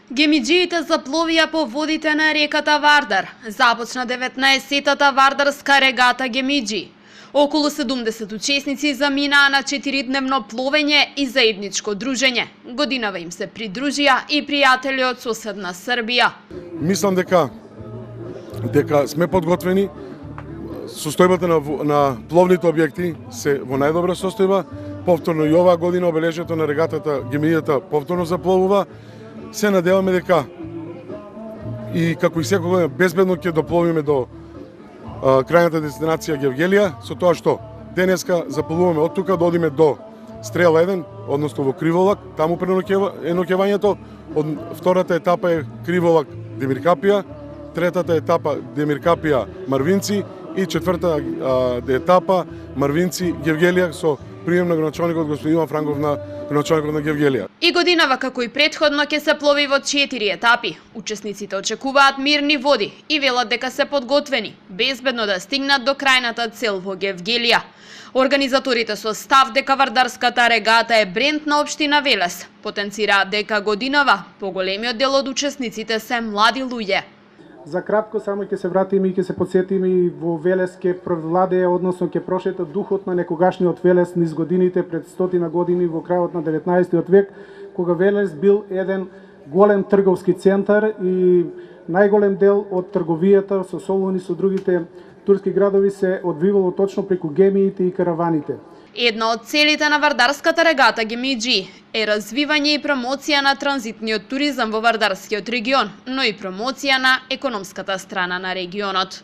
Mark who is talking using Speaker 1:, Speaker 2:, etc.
Speaker 1: Гемиџиите запловија по водите на реката Вардар. Започна 19-тата Вардарска регата Гемиџи. Околу 70 учесници заминаа на 4-дневно пловење и заедничко дружење. Годинава им се придружија и пријатели од соседна Србија.
Speaker 2: Мислам дека сме подготвени. Состојбата на пловните објекти се во најдобра состојба. Повторно и оваа година обележението на регатата Гемиџијата повторно запловува. Се надеваме дека и како и секоја година безбедно ќе допловиме до крајната дестинација Гевгелија, со тоа што денеска запловуваме од тука да одиме до Стрела 1, односно во Криволак, таму е ноќевањето. Втората етапа е Криволак Демиркапија, третата етапа Демиркапија Марвинци и четвртата етапа Марвинци Гевгелија со прием на граначалникот господин Иван Франков на граначалникот на Гевгелија.
Speaker 1: И годинава како и претходно ќе се плови во 4 етапи. Учесниците очекуваат мирни води и велат дека се подготвени безбедно да стигнат до крајната цел во Гевгелија. Организаторите со став дека Вардарската регата е бренд на општина Велес потенцираат дека годинава поголемиот дел од учесниците се млади луѓе.
Speaker 3: За кратко само ќе се вратиме и ќе се подсетиме и во Велес ќе провладее, односно ќе прошета духот на некогашниот Велес низ годините пред 100 години во крајот на 19 век, кога Велес бил еден голем трговски центар и најголем дел од трговијата со Солун и со другите турски градови се одвивало точно преку гемиите и караваните.
Speaker 1: Една од целите на Вардарската регата Гемиџи е развивање и промоција на транзитниот туризам во Вардарскиот регион, но и промоција на економската страна на регионот.